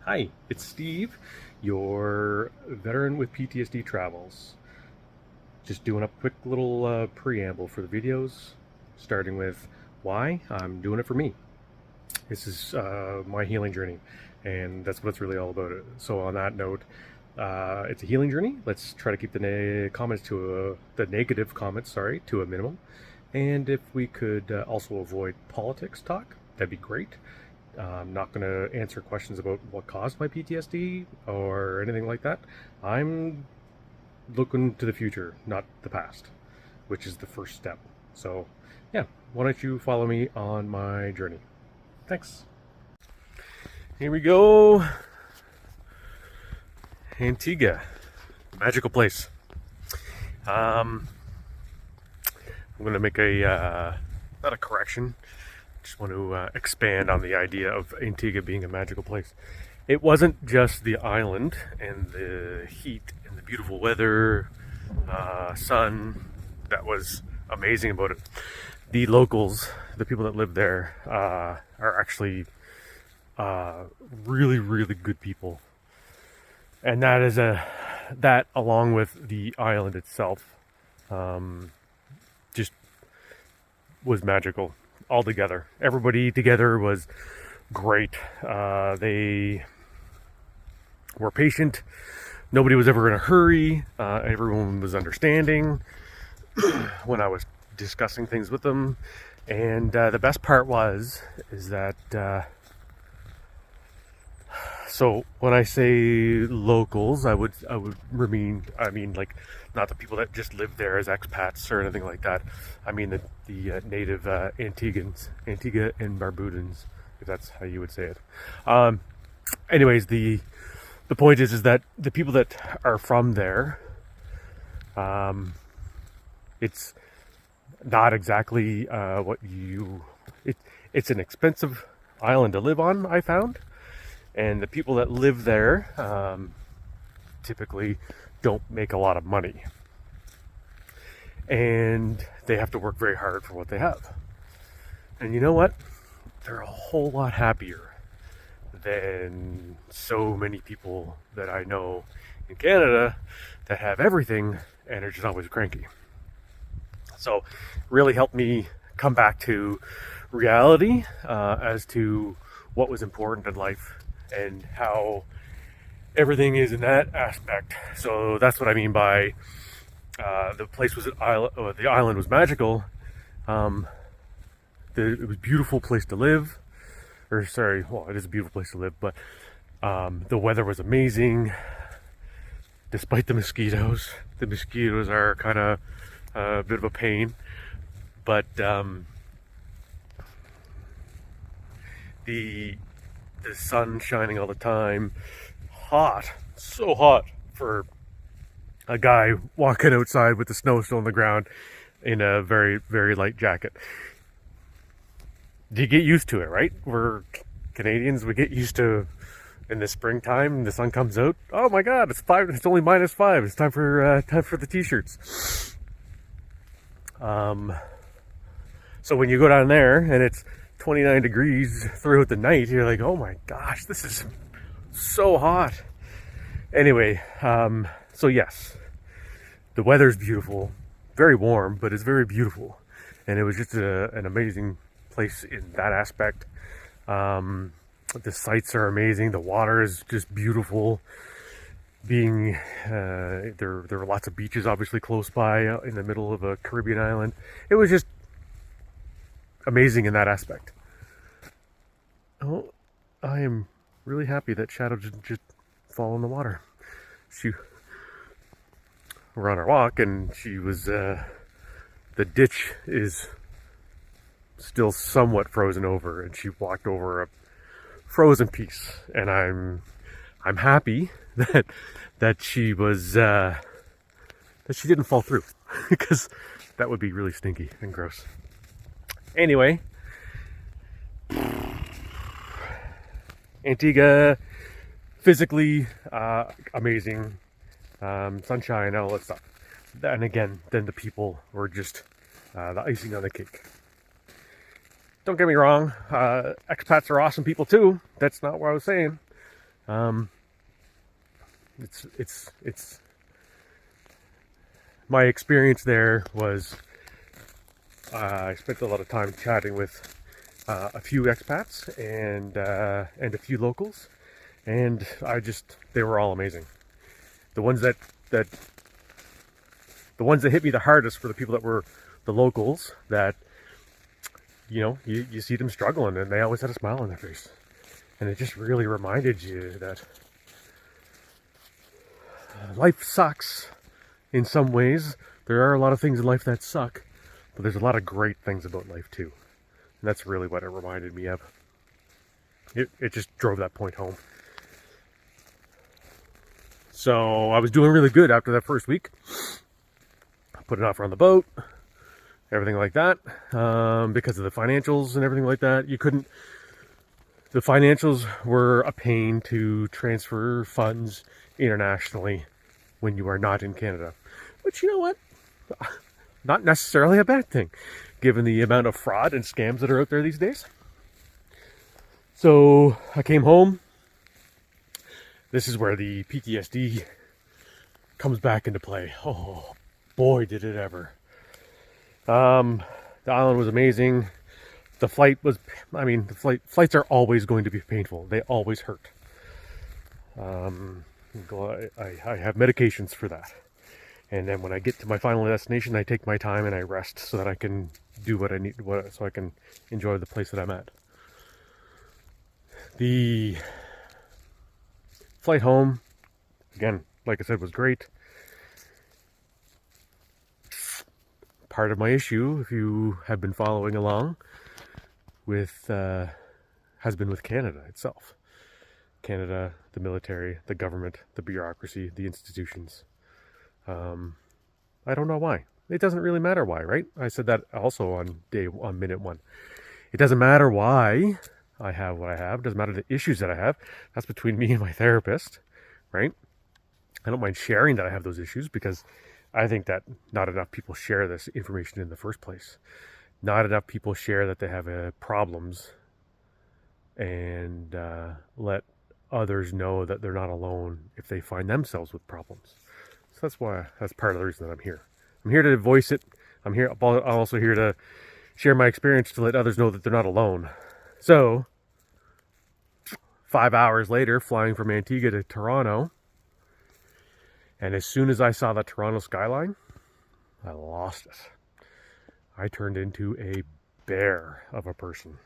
Hi, it's Steve, your veteran with PTSD travels. Just doing a quick little preamble for the videos, starting with why I'm doing it for me. This is my healing journey, and that's what it's really all about. So, on that note, it's a healing journey. Let's try to keep the the negative comments, sorry, to a minimum. And if we could also avoid politics talk, that'd be great. I'm not going to answer questions about what caused my PTSD or anything like that. I'm looking to the future, not the past, which is the first step. So, yeah, why don't you follow me on my journey? Thanks. Here we go. Antigua, magical place. I'm going to make not a correction. Just want to expand on the idea of Antigua being a magical place. It wasn't just the island and the heat and the beautiful weather, sun that was amazing about it. The locals, the people that live there, are actually really, really good people, and that along with the island itself, just was magical altogether. Everybody together was great. They were patient. Nobody was ever in a hurry. Everyone was understanding when I was discussing things with them. And the best part is that so when I say locals, I mean like not the people that just live there as expats or anything like that. I mean the native Antiguans, Antigua and Barbudans, if that's how you would say it. Anyways, the point is that the people that are from there, it's not exactly it's an expensive island to live on, I found. And the people that live there typically don't make a lot of money. And they have to work very hard for what they have. And you know what? They're a whole lot happier than so many people that I know in Canada that have everything and are just always cranky. So really helped me come back to reality as to what was important in life and how everything is in that aspect. So that's what I mean by the place was the island was magical. It was a beautiful place to live. Or sorry, well, it is a beautiful place to live, but the weather was amazing. Despite the mosquitoes are kind of a bit of a pain, but the sun shining all the time, so hot for a guy walking outside with the snow still on the ground in a very, very light jacket. You get used to it, right? We're Canadians, we get used to in the springtime, the sun comes out. Oh my God, it's only -5. It's time for the t-shirts. So when you go down there and it's 29 degrees throughout the night, you're like, oh my gosh, this is so hot. Anyway, so yes, the weather's beautiful, very warm, but it's very beautiful. And it was just an amazing place in that aspect. The sights are amazing. The water is just beautiful. There are lots of beaches obviously close by in the middle of a Caribbean island. It was just amazing in that aspect. Oh, I am really happy that Shadow didn't just fall in the water. We're on our walk and she was, the ditch is still somewhat frozen over and she walked over a frozen piece, and I'm happy that she was, that she didn't fall through because that would be really stinky and gross. Anyway, Antigua, physically amazing, sunshine, all that stuff. And again, then the people were just the icing on the cake. Don't get me wrong, expats are awesome people too. That's not what I was saying. Um, it's my experience there was I spent a lot of time chatting with a few expats and a few locals, and they were all amazing. The ones that the ones that hit me the hardest were the people that were the locals that, you see them struggling and they always had a smile on their face. And it just really reminded you that life sucks in some ways. There are a lot of things in life that suck, but there's a lot of great things about life too. And that's really what it reminded me of. It just drove that point home. So I was doing really good after that first week. I put an offer on the boat, everything like that, because of the financials and everything like that. The financials were a pain to transfer funds internationally when you are not in Canada. But you know what? Not necessarily a bad thing, given the amount of fraud and scams that are out there these days. So I came home. This is where the PTSD comes back into play. Oh boy, did it ever. The island was amazing. The flight was, flights are always going to be painful. They always hurt. I have medications for that. And then when I get to my final destination, I take my time and I rest so that I can do what I need, so I can enjoy the place that I'm at. The flight home, again, like I said, was great. Part of my issue, if you have been following along, has been with Canada itself. Canada, the military, the government, the bureaucracy, the institutions. I don't know why. It doesn't really matter why, right? I said that also on minute one. It doesn't matter why I have what I have. It doesn't matter the issues that I have. That's between me and my therapist, right? I don't mind sharing that I have those issues because I think that not enough people share this information in the first place. Not enough people share that they have problems and let others know that they're not alone if they find themselves with problems. So that's part of the reason that I'm here. I'm here to voice it. I'm also here to share my experience to let others know that they're not alone. So 5 hours later, flying from Antigua to Toronto, and as soon as I saw the Toronto skyline, I lost it. I turned into a bear of a person.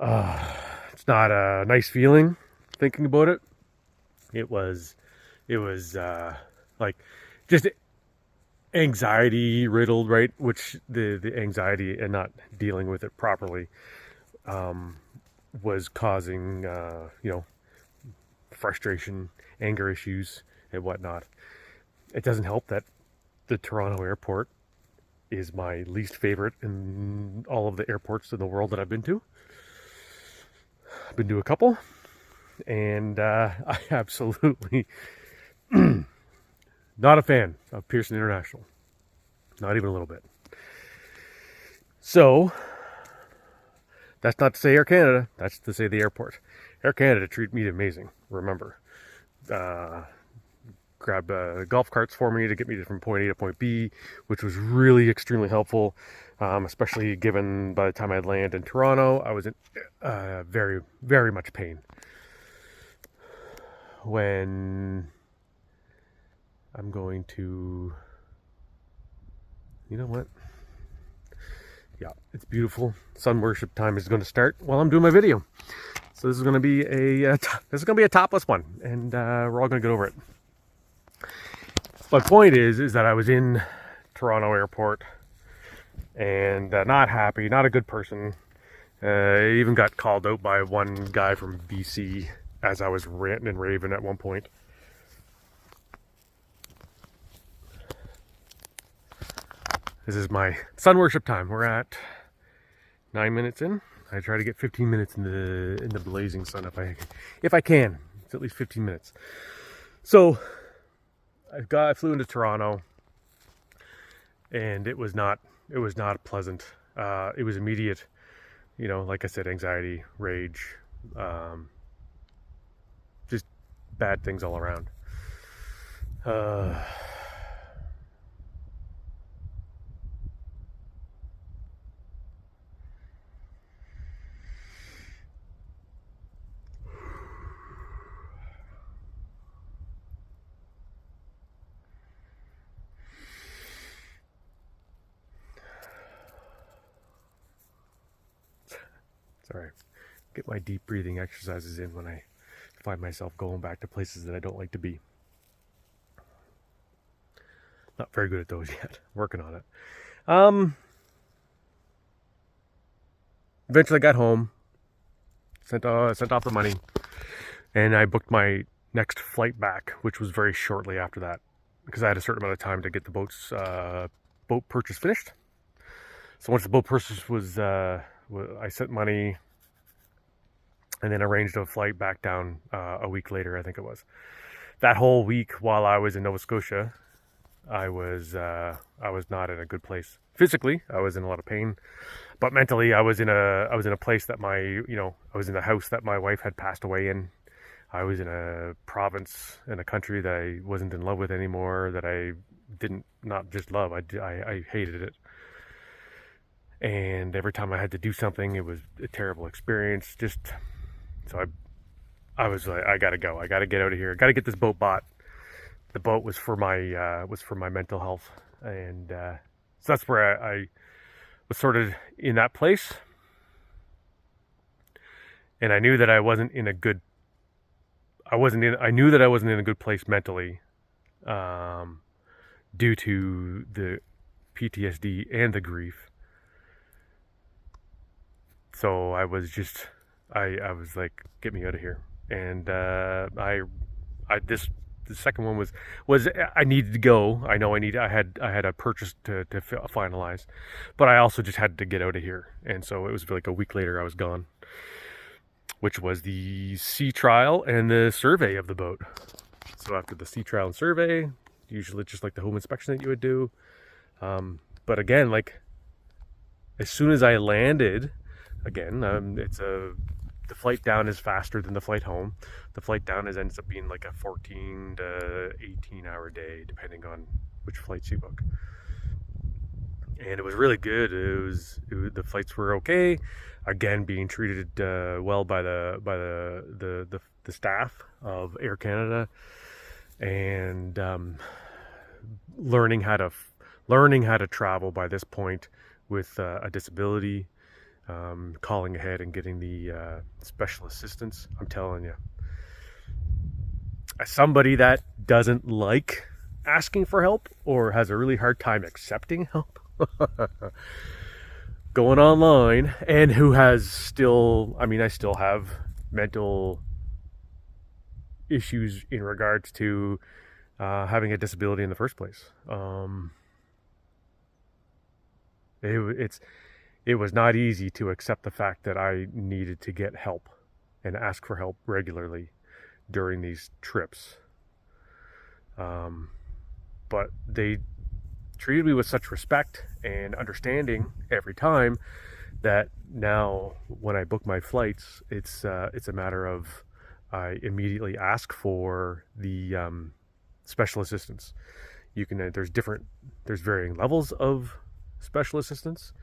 It's not a nice feeling thinking about it. It was like just anxiety riddled, right? Which the anxiety and not dealing with it properly was causing frustration, anger issues, and whatnot. It doesn't help that the Toronto airport is my least favorite in all of the airports in the world that I've been to. I've been to a couple, and I absolutely not a fan of Pearson International. Not even a little bit. So, that's not to say Air Canada, that's to say the airport. Air Canada treated me amazing, remember. Grabbed golf carts for me to get me from point A to point B, which was really extremely helpful, especially given by the time I land in Toronto, I was in very, very much pain. When I'm going to, you know what? Yeah, it's beautiful. Sun worship time is going to start while I'm doing my video. So this is going to be a topless one, and we're all going to get over it. My point is that I was in Toronto airport and not happy, not a good person. I even got called out by one guy from BC as I was ranting and raving at one point. This is my sun worship time. We're at 9 minutes in. I try to get 15 minutes in the blazing sun if I can. It's at least 15 minutes. So I flew into Toronto, and it was not pleasant. It was immediate, like I said, anxiety, rage, bad things all around. Sorry, get my deep breathing exercises in when I find myself going back to places that I don't like to be. Not very good at those yet. Working on it. Eventually got home, sent off the money, and I booked my next flight back, which was very shortly after that, because I had a certain amount of time to get the boat purchase finished. So once the boat purchase was, I sent money, and then arranged a flight back down a week later, I think it was. That whole week while I was in Nova Scotia, I was not in a good place. Physically, I was in a lot of pain, but mentally, I was in a place that I was in a house that my wife had passed away in. I was in a province, in a country that I wasn't in love with anymore, that I didn't, not just love, I hated it. And every time I had to do something, it was a terrible experience. So I was like, I gotta go. I gotta get out of here. I gotta get this boat bought. The boat was for my mental health, and so that's where I was sort of in that place. And I knew that I wasn't in a good. I knew that I wasn't in a good place mentally, due to the PTSD and the grief. So I was like, get me out of here. And the second one was I needed to go. I know I had a purchase to finalize, but I also just had to get out of here. And so it was like a week later I was gone, which was the sea trial and the survey of the boat. So after the sea trial and survey, usually it's just like the home inspection that you would do. But again, like as soon as I landed, again, the flight down is faster than the flight home. The flight down ends up being like a 14 to 18 hour day, depending on which flights you book. And it was really good. The flights were okay. Again, being treated well by the staff of Air Canada, and learning how to travel by this point with a disability. Calling ahead and getting the special assistance. I'm telling you, as somebody that doesn't like asking for help or has a really hard time accepting help, going online, and who has still, I still have mental issues in regards to having a disability in the first place. It was not easy to accept the fact that I needed to get help and ask for help regularly during these trips. But they treated me with such respect and understanding every time that now when I book my flights, it's a matter of I immediately ask for the special assistance. There's varying levels of special assistance.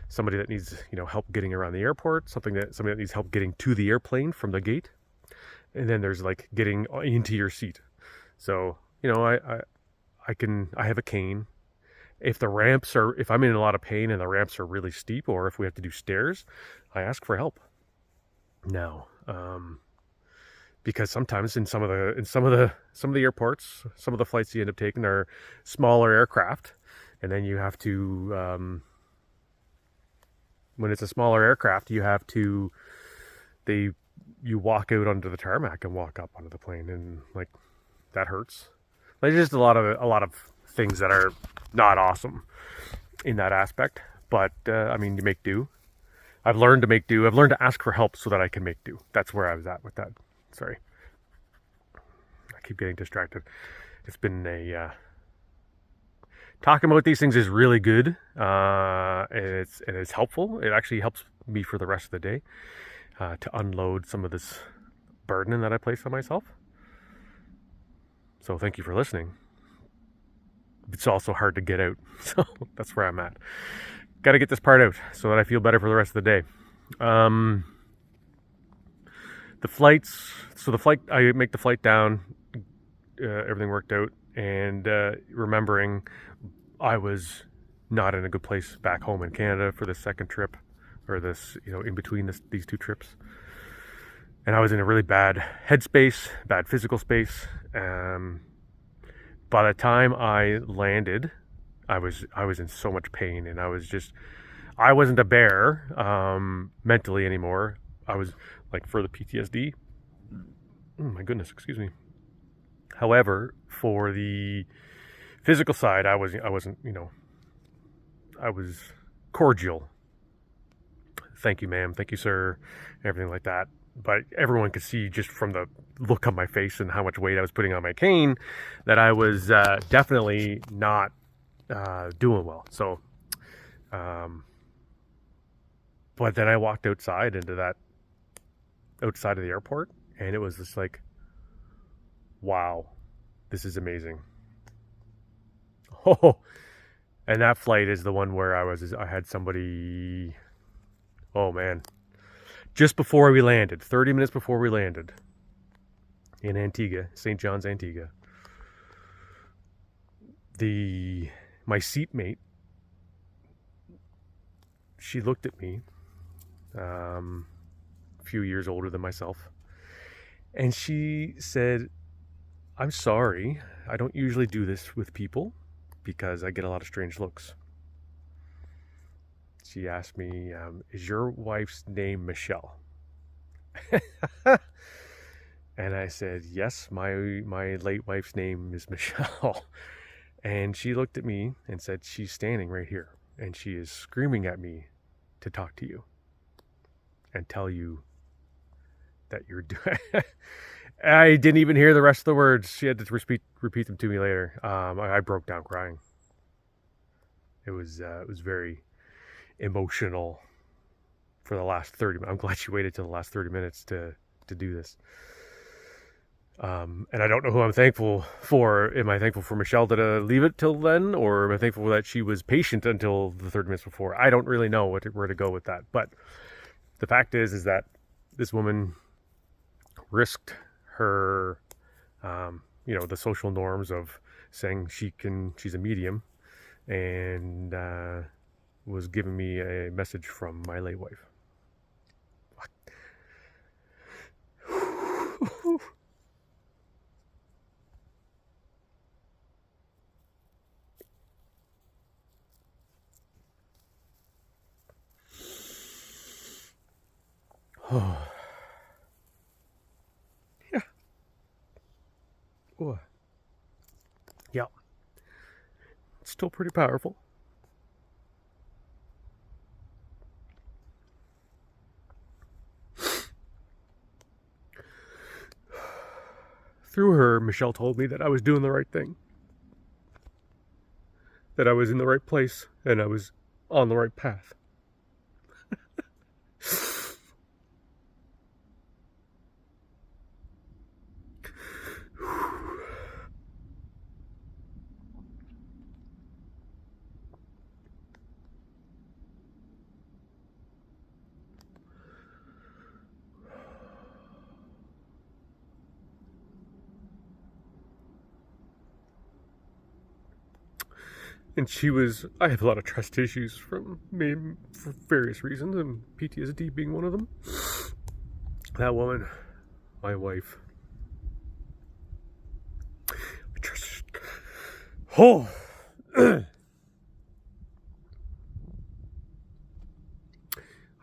Somebody that needs help getting around the airport, somebody that needs help getting to the airplane from the gate, and then there's like getting into your seat. So I have a cane. If I'm in a lot of pain and the ramps are really steep, or if we have to do stairs, I ask for help. Now, because sometimes in some of the airports, some of the flights you end up taking are smaller aircraft, and then you have to. When it's a smaller aircraft, you walk out onto the tarmac and walk up onto the plane, and like that hurts. Like, there's just a lot of things that are not awesome in that aspect. But you make do. I've learned to make do. I've learned to ask for help so that I can make do. That's where I was at with that. Sorry, I keep getting distracted. It's been talking about these things is really good, and it's helpful. It actually helps me for the rest of the day to unload some of this burden that I place on myself. So thank you for listening. It's also hard to get out, so that's where I'm at. Got to get this part out so that I feel better for the rest of the day. The flights, I make the flight down, everything worked out, and remembering I was not in a good place back home in Canada for the second trip, or this, in between these two trips. And I was in a really bad headspace, bad physical space. By the time I landed, I was in so much pain, and I wasn't a bear mentally anymore. I was like, for the PTSD. Oh my goodness, excuse me. However, for the physical side, I wasn't, I was cordial. Thank you, ma'am. Thank you, sir. Everything like that. But everyone could see just from the look on my face and how much weight I was putting on my cane that I was definitely not doing well. So, but then I walked outside of the airport, and it was just like, wow, this is amazing. Oh, and that flight is the one where I had somebody, oh man, just before we landed, 30 minutes before we landed in Antigua, St. John's, Antigua, my seatmate, she looked at me, a few years older than myself, and she said, "I'm sorry, I don't usually do this with people because I get a lot of strange looks." She asked me, "Is your wife's name Michelle?" And I said, "Yes, my late wife's name is Michelle." And she looked at me and said, "She's standing right here, and she is screaming at me to talk to you and tell you that you're doing." I didn't even hear the rest of the words. She had to repeat them to me later. I broke down crying. It was very emotional for the last 30 minutes. I'm glad she waited till the last 30 minutes to do this. And I don't know who I'm thankful for. Am I thankful for Michelle to leave it till then, or am I thankful that she was patient until the 30 minutes before? I don't really know where to go with that. But the fact is that this woman risked her, the social norms of saying she's a medium, and was giving me a message from my late wife. Yeah. Oh. Yeah. It's still pretty powerful. Through her, Michelle told me that I was doing the right thing, that I was in the right place, and I was on the right path. And I have a lot of trust issues for various reasons, and PTSD being one of them. That woman, my wife, I trust. Oh,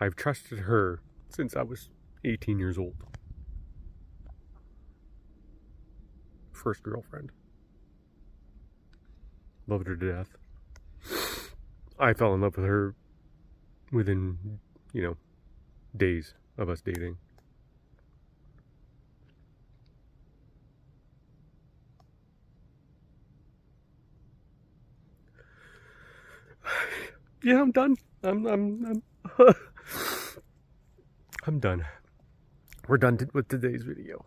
I've trusted her since I was 18 years old. First girlfriend. Loved her to death. I fell in love with her within, days of us dating. Yeah, I'm done. I'm I'm done. We're done with today's video.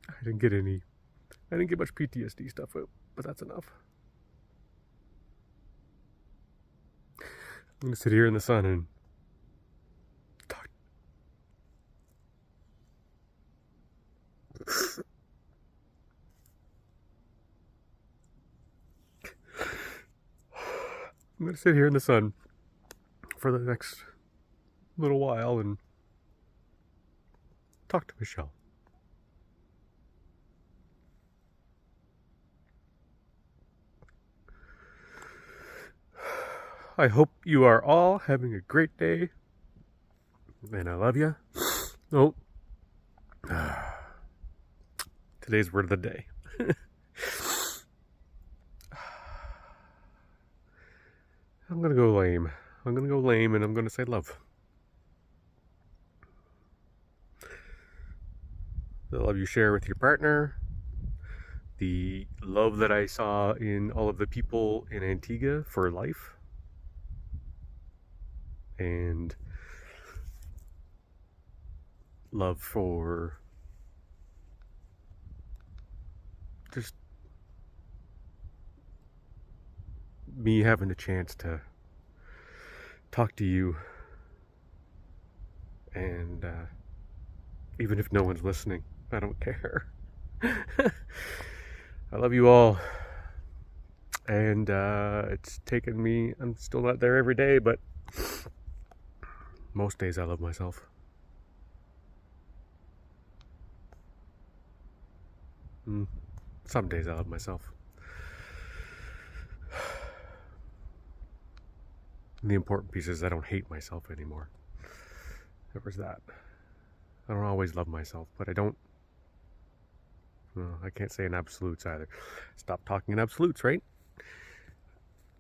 I I didn't get much PTSD stuff out, but that's enough. I'm gonna sit here in the sun and talk. I'm gonna sit here in the sun for the next little while and talk to Michelle. I hope you are all having a great day, and I love you. Oh, today's word of the day. I'm gonna go lame. I'm gonna go lame, and I'm gonna say love. The love you share with your partner, the love that I saw in all of the people in Antigua for life, and love for just me having a chance to talk to you, and even if no one's listening, I don't care. I love you all, and it's taken me, I'm still not there every day, but most days I love myself. Some days I love myself. And the important piece is I don't hate myself anymore. There was that. I don't always love myself, but I don't. I can't say in absolutes either. Stop talking in absolutes, right?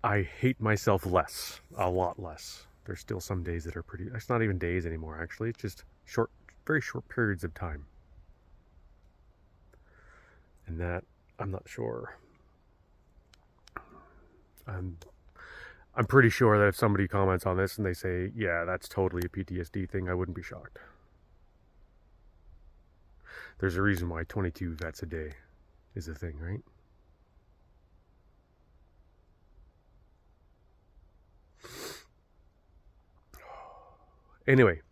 I hate myself less, a lot less. There's still some days that are pretty. It's not even days anymore, actually. It's just short, very short periods of time. And that, I'm not sure. I'm pretty sure that if somebody comments on this and they say, yeah, that's totally a PTSD thing, I wouldn't be shocked. There's a reason why 22 vets a day is a thing, right? Anyway,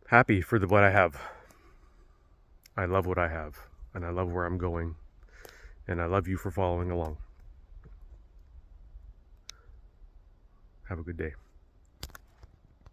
happy for what I have. I love what I have, and I love where I'm going, and I love you for following along. Have a good day.